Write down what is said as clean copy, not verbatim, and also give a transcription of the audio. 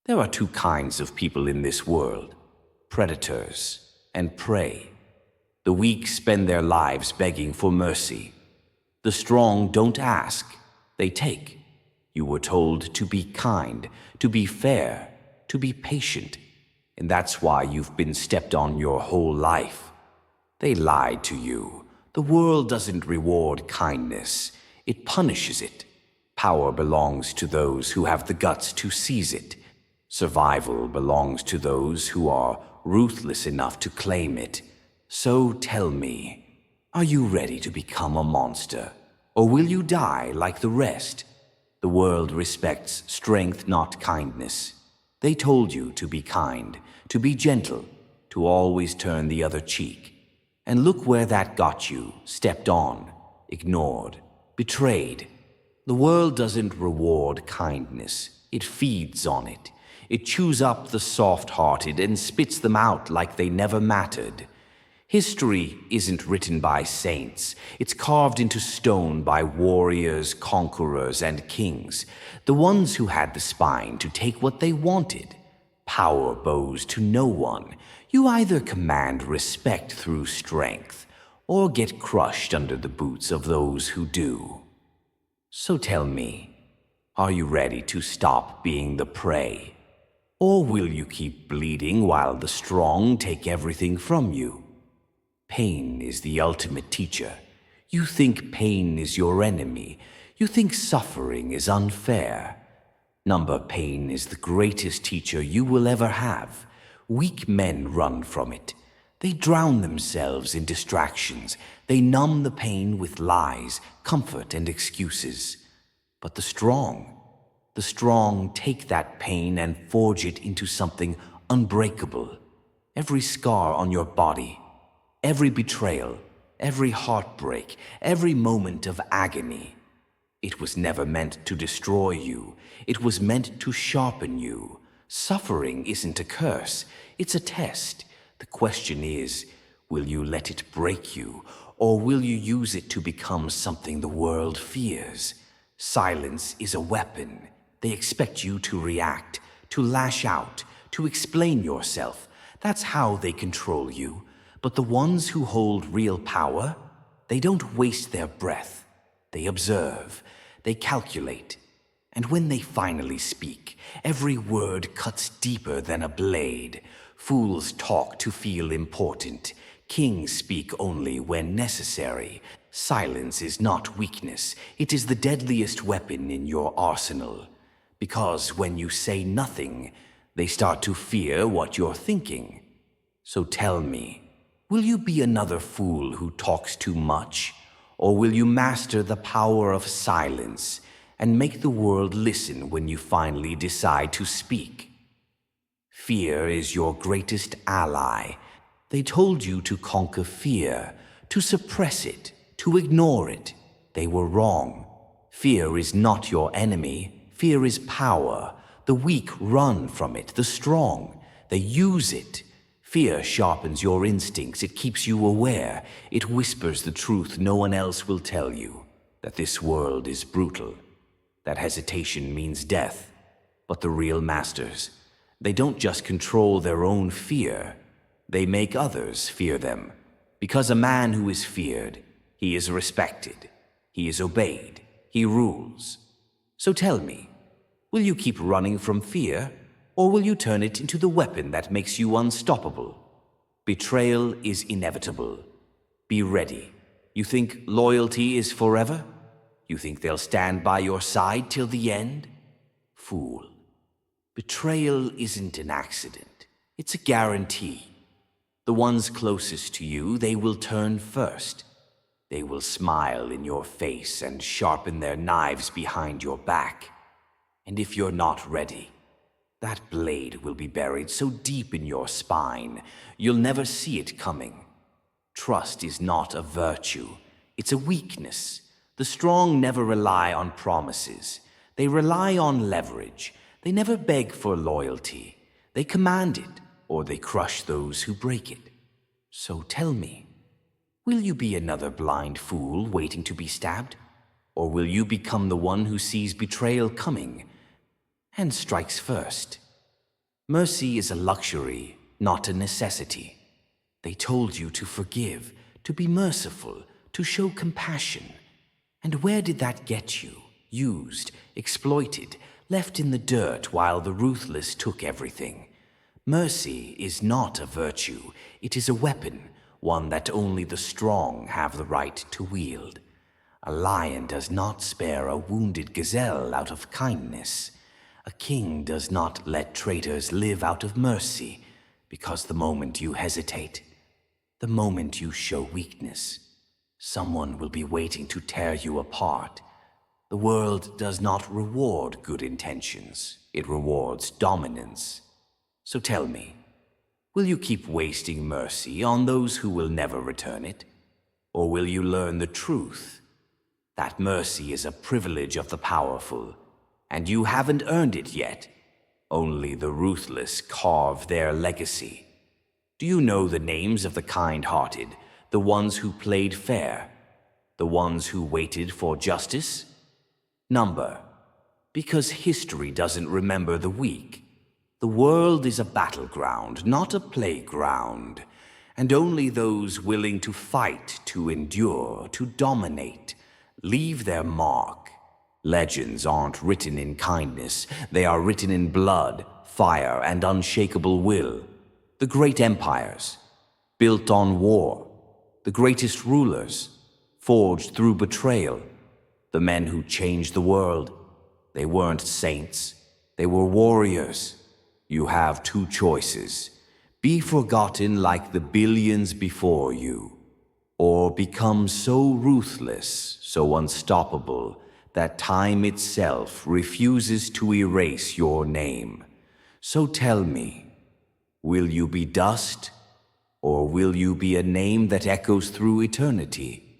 There are two kinds of people in this world: predators and prey. The weak spend their lives begging for mercy. The strong don't ask, they take. You were told to be kind, to be fair, to be patient, and that's why you've been stepped on your whole life. They lied to you. The world doesn't reward kindness, it punishes it. Power belongs to those who have the guts to seize it. Survival belongs to those who are ruthless enough to claim it. So tell me, are you ready to become a monster? Or will you die like the rest? The world respects strength, not kindness. They told you to be kind, to be gentle, to always turn the other cheek. And look where that got you: stepped on, ignored, betrayed. The world doesn't reward kindness, it feeds on it. It chews up the soft-hearted and spits them out like they never mattered. History isn't written by saints. It's carved into stone by warriors, conquerors, and kings. The ones who had the spine to take what they wanted. Power bows to no one. You either command respect through strength, or get crushed under the boots of those who do. So tell me, are you ready to stop being the prey? Or will you keep bleeding while the strong take everything from you? Pain is the ultimate teacher. You think pain is your enemy. You think suffering is unfair. Number pain is the greatest teacher you will ever have. Weak men run from it. They drown themselves in distractions. They numb the pain with lies, comfort, and excuses. But the strong take that pain and forge it into something unbreakable. Every scar on your body, every betrayal, every heartbreak, every moment of agony. It was never meant to destroy you. It was meant to sharpen you. Suffering isn't a curse, it's a test. The question is, will you let it break you, or will you use it to become something the world fears? Silence is a weapon. They expect you to react, to lash out, to explain yourself. That's how they control you. But the ones who hold real power, they don't waste their breath. They observe, they calculate. And when they finally speak, every word cuts deeper than a blade. Fools talk to feel important. Kings speak only when necessary. Silence is not weakness. It is the deadliest weapon in your arsenal. Because when you say nothing, they start to fear what you're thinking. So tell me, will you be another fool who talks too much? Or will you master the power of silence and make the world listen when you finally decide to speak? Fear is your greatest ally. They told you to conquer fear, to suppress it, to ignore it. They were wrong. Fear is not your enemy. Fear is power. The weak run from it. The strong, they use it. Fear sharpens your instincts. It keeps you aware. It whispers the truth no one else will tell you, that this world is brutal, that hesitation means death. But the real masters, they don't just control their own fear, they make others fear them. Because a man who is feared, he is respected, he is obeyed, he rules. So tell me, will you keep running from fear, or will you turn it into the weapon that makes you unstoppable? Betrayal is inevitable. Be ready. You think loyalty is forever? You think they'll stand by your side till the end? Fool. Betrayal isn't an accident. It's a guarantee. The ones closest to you, they will turn first. They will smile in your face and sharpen their knives behind your back. And if you're not ready, that blade will be buried so deep in your spine, you'll never see it coming. Trust is not a virtue. It's a weakness. The strong never rely on promises. They rely on leverage. They never beg for loyalty. They command it, or they crush those who break it. So tell me, will you be another blind fool waiting to be stabbed? Or will you become the one who sees betrayal coming and strikes first? Mercy is a luxury, not a necessity. They told you to forgive, to be merciful, to show compassion. And where did that get you? Used, exploited, left in the dirt while the ruthless took everything. Mercy is not a virtue, it is a weapon, one that only the strong have the right to wield. A lion does not spare a wounded gazelle out of kindness. A king does not let traitors live out of mercy, because the moment you hesitate, the moment you show weakness, someone will be waiting to tear you apart. The world does not reward good intentions, it rewards dominance. So tell me, will you keep wasting mercy on those who will never return it? Or will you learn the truth? That mercy is a privilege of the powerful, and you haven't earned it yet. Only the ruthless carve their legacy. Do you know the names of the kind-hearted, the ones who played fair, the ones who waited for justice? Number, because history doesn't remember the weak. The world is a battleground, not a playground, and only those willing to fight, to endure, to dominate, leave their mark. Legends aren't written in kindness, they are written in blood, fire, and unshakable will. The great empires, built on war, the greatest rulers, forged through betrayal, the men who changed the world, they weren't saints, they were warriors. You have two choices. Be forgotten like the billions before you, or become so ruthless, so unstoppable, that time itself refuses to erase your name. So tell me, will you be dust, or will you be a name that echoes through eternity?